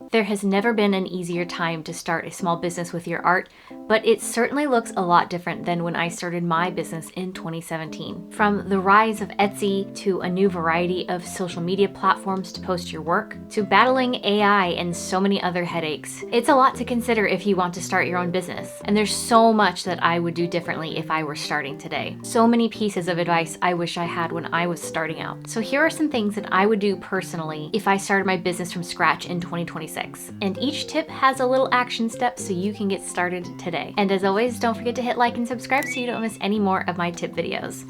There has never been an easier time to start a small business with your art, but it certainly looks a lot different than when I started my business in 2017. From the rise of Etsy to a new variety of social media platforms to post your work, to battling AI and so many other headaches, it's a lot to consider if you want to start your own business. And there's so much that I would do differently if I were starting today. So many pieces of advice I wish I had when I was starting out. So here are some things that I would do personally if I started my business from scratch in 2026. And each tip has a little action step so you can get started today. And as always, don't forget to hit like and subscribe so you don't miss any more of my tip videos.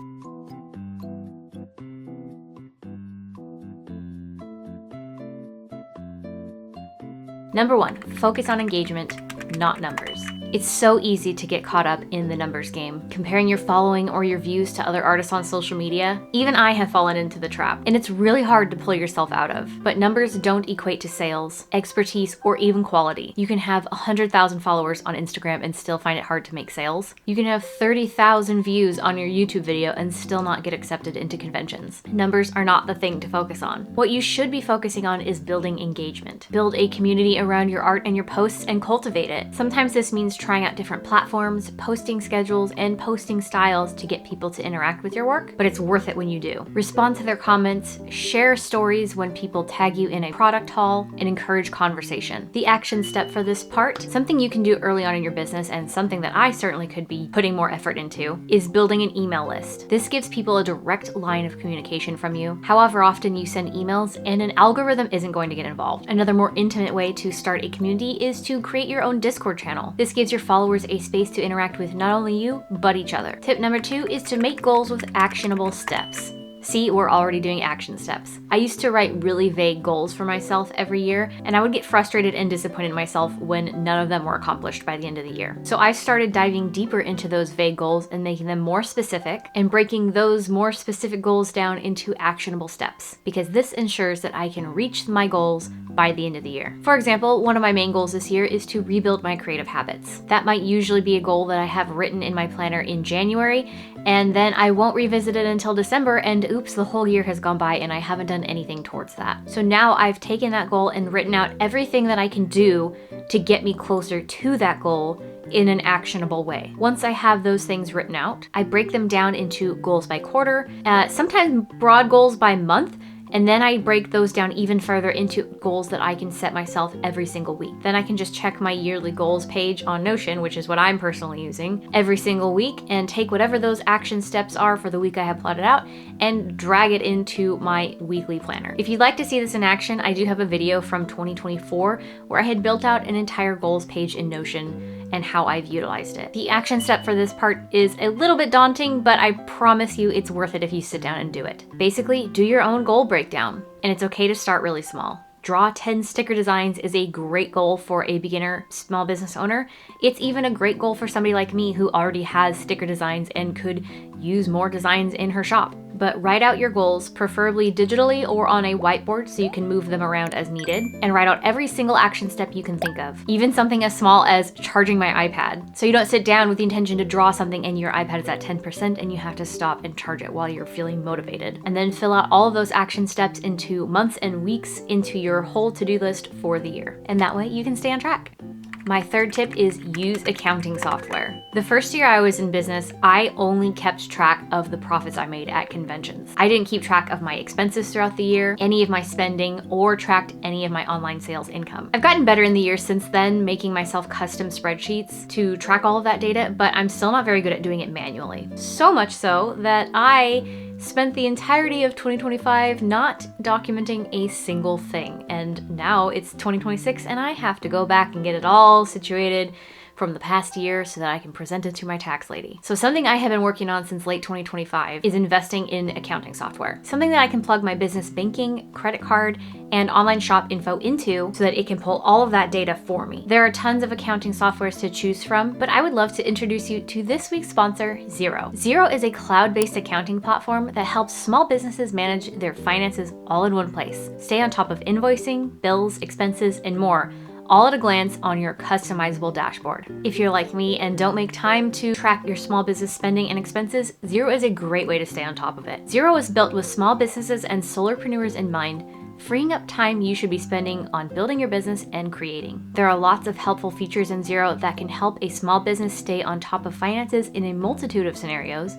Number 1, focus on engagement, not numbers. It's so easy to get caught up in the numbers game, comparing your following or your views to other artists on social media. Even I have fallen into the trap, and it's really hard to pull yourself out of. But numbers don't equate to sales, expertise, or even quality. You can have 100,000 followers on Instagram and still find it hard to make sales. You can have 30,000 views on your YouTube video and still not get accepted into conventions. Numbers are not the thing to focus on. What you should be focusing on is building engagement. Build a community around your art and your posts and cultivate it. Sometimes this means trying out different platforms, posting schedules, and posting styles to get people to interact with your work, but it's worth it when you do. Respond to their comments, share stories when people tag you in a product haul, and encourage conversation. The action step for this part, something you can do early on in your business and something that I certainly could be putting more effort into, is building an email list. This gives people a direct line of communication from you, however often you send emails, and an algorithm isn't going to get involved. Another more intimate way to start a community is to create your own Discord channel. This gives your followers a space to interact with not only you, but each other. Tip number 2 is to make goals with actionable steps. See, we're already doing action steps. I used to write really vague goals for myself every year, and I would get frustrated and disappointed in myself when none of them were accomplished by the end of the year. So I started diving deeper into those vague goals and making them more specific and breaking those more specific goals down into actionable steps, because this ensures that I can reach my goals by the end of the year. For example, one of my main goals this year is to rebuild my creative habits. That might usually be a goal that I have written in my planner in January, and then I won't revisit it until December, and oops, the whole year has gone by and I haven't done anything towards that. So now I've taken that goal and written out everything that I can do to get me closer to that goal in an actionable way. Once I have those things written out, I break them down into goals by quarter, sometimes broad goals by month, and then I break those down even further into goals that I can set myself every single week. Then I can just check my yearly goals page on Notion, which is what I'm personally using, every single week, and take whatever those action steps are for the week I have plotted out and drag it into my weekly planner. If you'd like to see this in action, I do have a video from 2024 where I had built out an entire goals page in Notion and how I've utilized it. The action step for this part is a little bit daunting, but I promise you it's worth it if you sit down and do it. Basically, do your own goal breakdown, and it's okay to start really small. Draw 10 sticker designs is a great goal for a beginner small business owner. It's even a great goal for somebody like me who already has sticker designs and could use more designs in her shop. But write out your goals, preferably digitally or on a whiteboard so you can move them around as needed, and write out every single action step you can think of, even something as small as charging my iPad. So you don't sit down with the intention to draw something and your iPad is at 10% and you have to stop and charge it while you're feeling motivated. And then fill out all of those action steps into months and weeks into your whole to-do list for the year. And that way you can stay on track. My third tip is use accounting software. The first year I was in business, I only kept track of the profits I made at conventions. I didn't keep track of my expenses throughout the year, any of my spending, or tracked any of my online sales income. I've gotten better in the years since then, making myself custom spreadsheets to track all of that data, but I'm still not very good at doing it manually. So much so that I spent the entirety of 2025 not documenting a single thing. And now it's 2026 and I have to go back and get it all situated from the past year so that I can present it to my tax lady. So something I have been working on since late 2025 is investing in accounting software. Something that I can plug my business banking, credit card, and online shop info into so that it can pull all of that data for me. There are tons of accounting softwares to choose from, but I would love to introduce you to this week's sponsor, Xero. Xero is a cloud-based accounting platform that helps small businesses manage their finances all in one place. Stay on top of invoicing, bills, expenses, and more, all at a glance on your customizable dashboard. If you're like me and don't make time to track your small business spending and expenses, Xero is a great way to stay on top of it. Xero is built with small businesses and solopreneurs in mind, freeing up time you should be spending on building your business and creating. There are lots of helpful features in Xero that can help a small business stay on top of finances in a multitude of scenarios,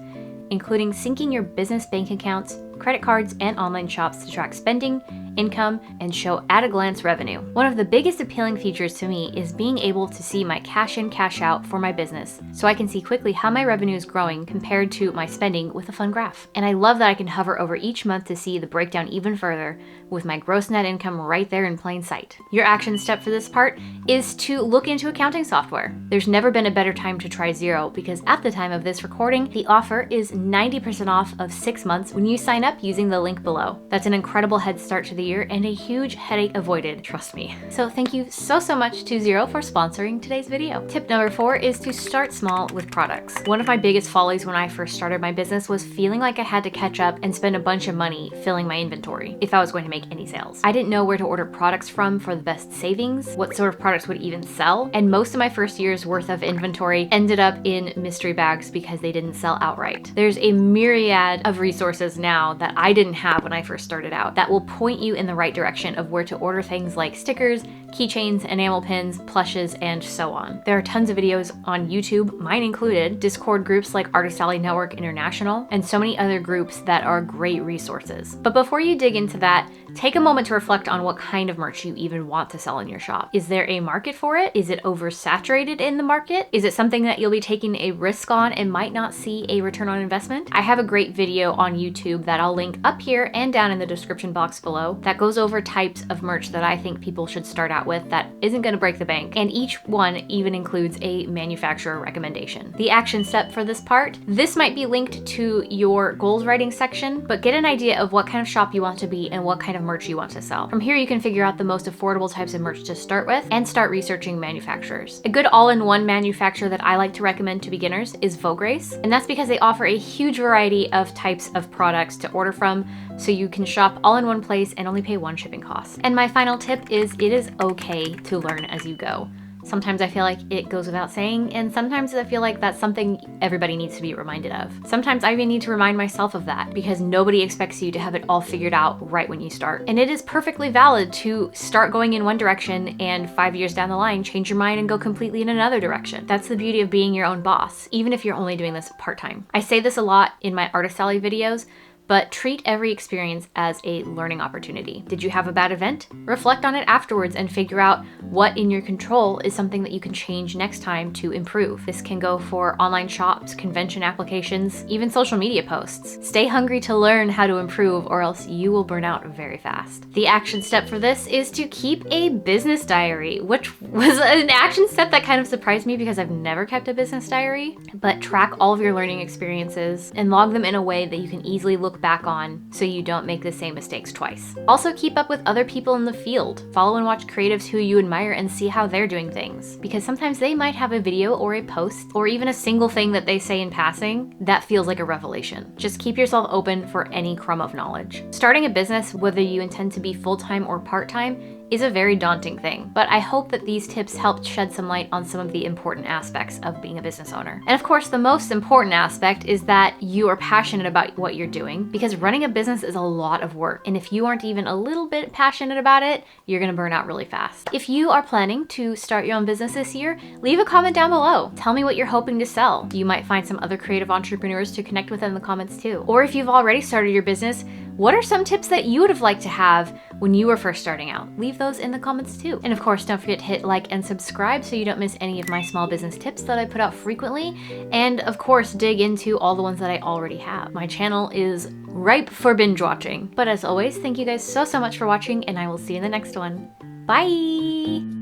including syncing your business bank accounts, credit cards, and online shops to track spending, income, and show at-a-glance revenue. One of the biggest appealing features to me is being able to see my cash in, cash out for my business, so I can see quickly how my revenue is growing compared to my spending with a fun graph. And I love that I can hover over each month to see the breakdown even further, with my gross net income right there in plain sight. Your action step for this part is to look into accounting software. There's never been a better time to try Xero, because at the time of this recording, the offer is 90% off of 6 months when you sign up using the link below. That's an incredible head start to the year and a huge headache avoided, trust me. So thank you so much to Xero for sponsoring today's video. Tip number 4 is to start small with products. One of my biggest follies when I first started my business was feeling like I had to catch up and spend a bunch of money filling my inventory if I was going to make any sales. I didn't know where to order products from for the best savings, what sort of products would even sell, and most of my first year's worth of inventory ended up in mystery bags because they didn't sell outright. There's a myriad of resources now that I didn't have when I first started out that will point you in the right direction of where to order things like stickers, keychains, enamel pins, plushes, and so on. There are tons of videos on YouTube, mine included, Discord groups like Artist Alley Network International, and so many other groups that are great resources. But before you dig into that, take a moment to reflect on what kind of merch you even want to sell in your shop. Is there a market for it? Is it oversaturated in the market? Is it something that you'll be taking a risk on and might not see a return on investment? I have a great video on YouTube that I'll link up here and down in the description box below that goes over types of merch that I think people should start out with that isn't going to break the bank, and each one even includes a manufacturer recommendation. The action step for this part, this might be linked to your goals writing section, but get an idea of what kind of shop you want to be and what kind of merch you want to sell. From here you can figure out the most affordable types of merch to start with and start researching manufacturers. A good all-in-one manufacturer that I like to recommend to beginners is Vograce, and that's because they offer a huge variety of types of products to order from, so you can shop all in one place and only pay one shipping cost. And my final tip is it is okay to learn as you go. Sometimes I feel like it goes without saying, and sometimes I feel like that's something everybody needs to be reminded of. Sometimes I even need to remind myself of that, because nobody expects you to have it all figured out right when you start. And it is perfectly valid to start going in one direction and 5 years down the line change your mind and go completely in another direction. That's the beauty of being your own boss, even if you're only doing this part-time. I say this a lot in my Artist Alley videos, but treat every experience as a learning opportunity. Did you have a bad event? Reflect on it afterwards and figure out what in your control is something that you can change next time to improve. This can go for online shops, convention applications, even social media posts. Stay hungry to learn how to improve, or else you will burn out very fast. The action step for this is to keep a business diary, which was an action step that kind of surprised me because I've never kept a business diary. But track all of your learning experiences and log them in a way that you can easily look back on so you don't make the same mistakes twice. Also, keep up with other people in the field. Follow and watch creatives who you admire and see how they're doing things, because sometimes they might have a video or a post or even a single thing that they say in passing that feels like a revelation. Just keep yourself open for any crumb of knowledge. Starting a business, whether you intend to be full-time or part-time, is a very daunting thing, but I hope that these tips helped shed some light on some of the important aspects of being a business owner. And of course, the most important aspect is that you are passionate about what you're doing, because running a business is a lot of work, and if you aren't even a little bit passionate about it, you're gonna burn out really fast. If you are planning to start your own business this year, leave a comment down below. Tell me what you're hoping to sell. You might find some other creative entrepreneurs to connect with in the comments too. Or if you've already started your business, what are some tips that you would have liked to have when you were first starting out? Leave those in the comments too. And of course, don't forget to hit like and subscribe so you don't miss any of my small business tips that I put out frequently. And of course, dig into all the ones that I already have. My channel is ripe for binge watching. But as always, thank you guys so much for watching, and I will see you in the next one. Bye!